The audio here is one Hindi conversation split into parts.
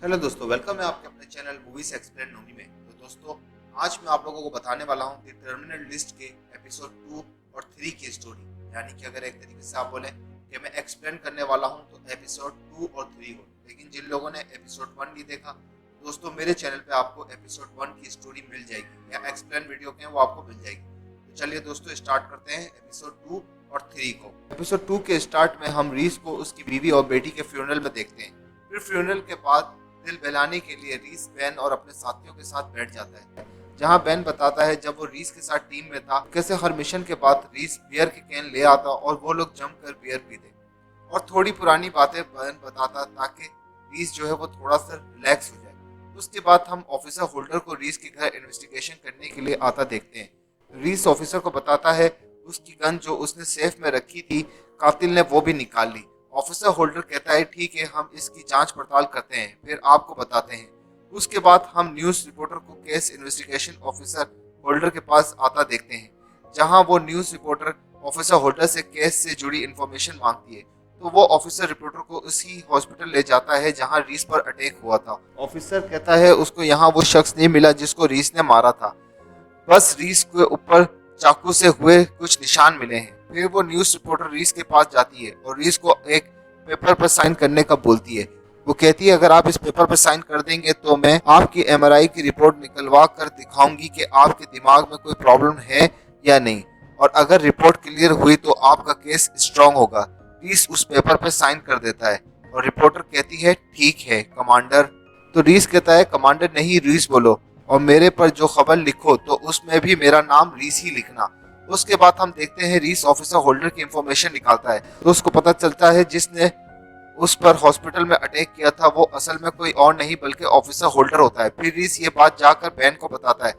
हेलो दोस्तों, वेलकम है आपके अपने चैनल मूवीज एक्सप्लेन नोनी में। तो दोस्तों, आज मैं आप लोगों को बताने वाला हूँ कि टर्मिनल लिस्ट के एपिसोड 2 और 3 की स्टोरी। यानी कि अगर एक तरीके से आप बोले कि मैं एक्सप्लेन करने वाला हूँ तो एपिसोड 2 और 3 को। लेकिन जिन लोगों ने एपिसोड 1 नहीं देखा, दोस्तों मेरे चैनल पे आपको एपिसोड 1 की स्टोरी मिल जाएगी या एक्सप्लेन वीडियो के वो आपको मिल जाएगी। तो चलिए दोस्तों, स्टार्ट करते हैं एपिसोड 2 और 3 को। एपिसोड 2 के स्टार्ट में हम रीस को उसकी बीवी और बेटी के फ्यूनरल में देखते हैं। फिर फ्यूनरल के बाद दिल बहलाने के लिए रीस बेन और अपने साथियों के साथ बैठ जाता है, जहां बेन बताता है जब वो रीस के साथ टीम में था कैसे हर मिशन के बाद रीस बियर के कैन ले आता और वो लोग जमकर बियर पीते और थोड़ी पुरानी बातें बेन बताता ताकि रीस जो है वो थोड़ा सा रिलैक्स हो जाए। उसके बाद हम ऑफिसर होल्डर को रीस के घर इन्वेस्टिगेशन करने के लिए आता देखते हैं। रीस ऑफिसर को बताता है उसकी गन जो उसने सेफ में रखी थी कातिल ने वो भी निकाल ली। ऑफिसर होल्डर कहता है ठीक है, हम इसकी जांच पड़ताल करते हैं फिर आपको बताते हैं। उसके बाद हम न्यूज रिपोर्टर को केस इन्वेस्टिगेशन ऑफिसर होल्डर के पास आता देखते हैं, जहां वो न्यूज रिपोर्टर ऑफिसर होल्डर से केस से जुड़ी इंफॉर्मेशन मांगती है। तो वो ऑफिसर रिपोर्टर को उसी हॉस्पिटल ले जाता है जहां रीस पर अटैक हुआ था। ऑफिसर कहता है उसको यहाँ वो शख्स नहीं मिला जिसको रीस ने मारा था, बस रीस के ऊपर चाकू से हुए कुछ निशान मिले हैं। फिर वो न्यूज रिपोर्टर रीस के पास जाती है और रीस को एक पेपर पर साइन करने का बोलती है। वो कहती है अगर आप इस पेपर पर साइन कर देंगे तो मैं आपकी एमआरआई की रिपोर्ट निकलवा कर दिखाऊंगी कि आपके दिमाग में कोई प्रॉब्लम है या नहीं, और अगर रिपोर्ट क्लियर हुई तो आपका केस स्ट्रांग होगा। रीस उस पेपर पर साइन कर देता है और रिपोर्टर कहती है ठीक है कमांडर। तो रीस कहता है कमांडर नहीं रीस बोलो, और मेरे पर जो खबर लिखो तो उसमें भी मेरा नाम रीस ही लिखना। उसके बाद हम देखते हैं रीस ऑफिसर होल्डर की इंफॉर्मेशन निकालता है तो उसको पता चलता है जिसने उस पर हॉस्पिटल में अटैक किया था वो असल में कोई और नहीं बल्कि ऑफिसर होल्डर होता है। फिर रीस ये बात जाकर बैन को बताता है।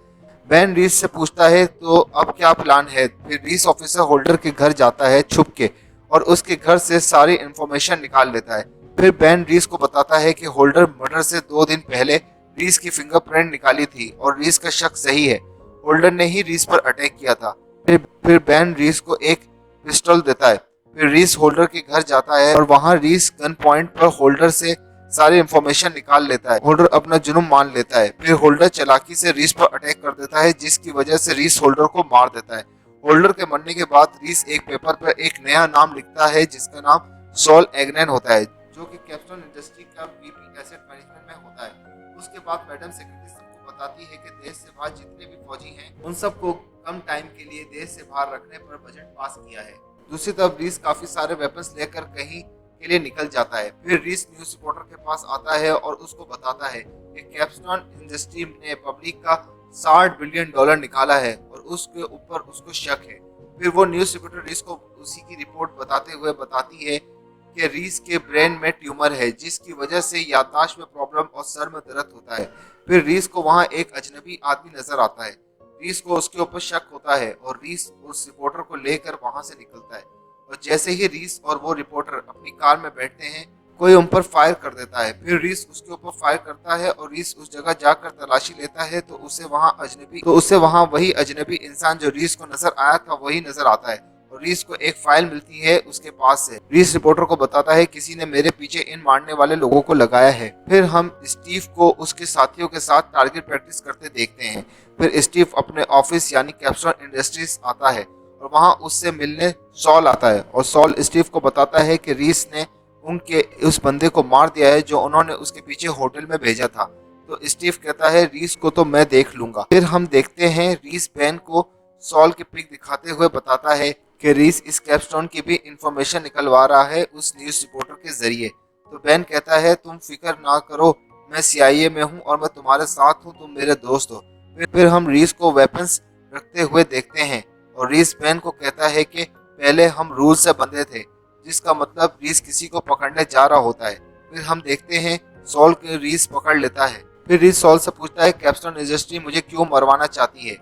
बैन रीस से पूछता है तो अब क्या प्लान है। फिर रीस ऑफिसर होल्डर के घर जाता है छुप के और उसके घर से सारी इंफॉर्मेशन निकाल लेता है। फिर बैन रीस को बताता है कि होल्डर मर्डर से 2 दिन पहले रीस की फिंगरप्रिंट निकाली थी और रीस का शक सही है, होल्डर ने ही रीस पर अटैक किया था। फिर बैन रीस को एक पिस्टल देता है। फिर रीस होल्डर के घर जाता है और वहां रीस गन पॉइंट पर होल्डर से सारी इंफॉर्मेशन निकाल लेता है। होल्डर अपना जुर्म मान लेता है। फिर होल्डर चालाकी से रीस पर अटैक कर देता है जिसकी वजह से रीस होल्डर को मार देता है। होल्डर के मरने के बाद रीस एक पेपर पर एक नया नाम लिखता है जिसका नाम सॉल एग्नेन होता है, जो कि कैप्स्टोन इंडस्ट्री का वीपी एसेट मैनेजमेंट में होता है। उसके बाद मैडम सेक्रेटरी सबको बताती है कि देश से बाहर जितने भी फौजी हैं उन सबको कम टाइम के लिए देश से बाहर रखने पर बजट पास किया है। दूसरी तरफ रीस काफी सारे वेपन्स लेकर कहीं के लिए निकल जाता है। फिर रीस न्यूज रिपोर्टर के पास आता है और उसको बताता है कि कैप्स्टोन इंडस्ट्री ने पब्लिक का $60 बिलियन निकाला है और उसके ऊपर उसको शक है। फिर वो न्यूज रिपोर्टर रीस को उसी की रिपोर्ट बताते हुए बताती है कि रीस के ब्रेन में ट्यूमर है जिसकी वजह से याददाश्त में प्रॉब्लम और सर में दर्द होता है। फिर रीस को वहाँ एक अजनबी आदमी नजर आता है। रीस को उसके ऊपर शक होता है और रीस उस रिपोर्टर को लेकर वहां से निकलता है, और जैसे ही रीस और वो रिपोर्टर अपनी कार में बैठते हैं कोई उन पर फायर कर देता है। फिर रीस उसके ऊपर फायर करता है और रीस उस जगह जाकर तलाशी लेता है तो उसे वहां वही अजनबी इंसान जो रीस को नजर आया था वही नजर आता है और रीस को एक फाइल मिलती है उसके पास से। रीस रिपोर्टर को बताता है किसी ने मेरे पीछे इन मारने वाले लोगों को लगाया है। फिर हम स्टीव को उसके साथियों के साथ टारगेट प्रैक्टिस करते देखते हैं। फिर स्टीव अपने ऑफिस यानी कैप्स्टोन इंडस्ट्रीज आता है और वहां उससे मिलने सॉल आता है और सॉल स्टीव को बताता है कि रीस ने उनके उस बंदे को मार दिया है जो उन्होंने उसके पीछे होटल में भेजा था। तो स्टीव कहता है रीस को तो मैं देख लूंगा। फिर हम देखते हैं रीस बैन को सॉल की पिक दिखाते हुए बताता है कि रीस इस कैप्स्टोन की भी इंफॉर्मेशन निकलवा रहा है उस न्यूज रिपोर्टर के जरिए। तो बैन कहता है तुम फिक्र ना करो, मैं सीआईए में हूँ और मैं तुम्हारे साथ हूँ, तुम मेरे दोस्त हो। फिर हम रीस को वेपन्स रखते हुए देखते हैं और रीस बैन को कहता है कि पहले हम रूल से बंधे थे, जिसका मतलब रीस किसी को पकड़ने जा रहा होता है। फिर हम देखते हैं सॉल के रीस पकड़ लेता है। फिर रीस सॉल से पूछता है कैप्स्टोन इंडस्ट्री मुझे क्यों मरवाना चाहती है,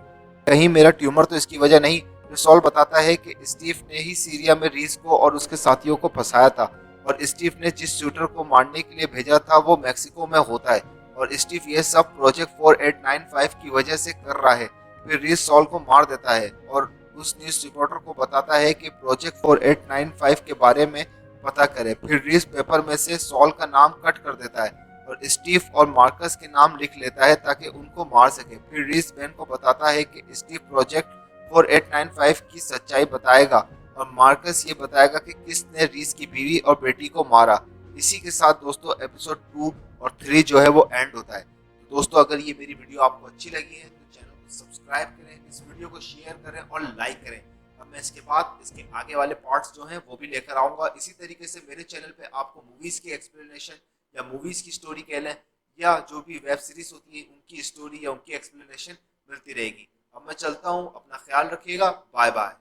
कहीं मेरा ट्यूमर तो इसकी वजह नहीं। फिर सॉल बताता है कि स्टीव ने ही सीरिया में रीस को और उसके साथियों को फंसाया था और स्टीव ने जिस शूटर को मारने के लिए भेजा था वो मैक्सिको में होता है और स्टीव ये सब प्रोजेक्ट 4895 की वजह से कर रहा है। फिर रीस सॉल को मार देता है और उस न्यूज रिपोर्टर को बताता है कि प्रोजेक्ट 4895 के बारे में पता करे। फिर रीस पेपर में से सॉल का नाम कट कर देता है और स्टीव और मार्कस के नाम लिख लेता है ताकि उनको मार सके। फिर रीस बेन को बताता है कि स्टीव प्रोजेक्ट 4895 की सच्चाई बताएगा और मार्कस ये बताएगा कि किसने रीस की बीवी और बेटी को मारा। इसी के साथ दोस्तों एपिसोड 2 और 3 जो है वो एंड होता है। तो दोस्तों अगर ये मेरी वीडियो आपको अच्छी लगी है तो चैनल को सब्सक्राइब करें, इस वीडियो को शेयर करें और लाइक करें। अब मैं इसके बाद इसके आगे वाले पार्ट्स जो हैं वो भी लेकर आऊंगा। इसी तरीके से मेरे चैनल पे आपको मूवीज की एक्सप्लेनेशन या मूवीज की स्टोरी कह लें या जो भी वेब सीरीज होती है उनकी स्टोरी या उनकी एक्सप्लेनेशन मिलती रहेगी। अब मैं चलता हूँ, अपना ख्याल रखिएगा, बाय बाय।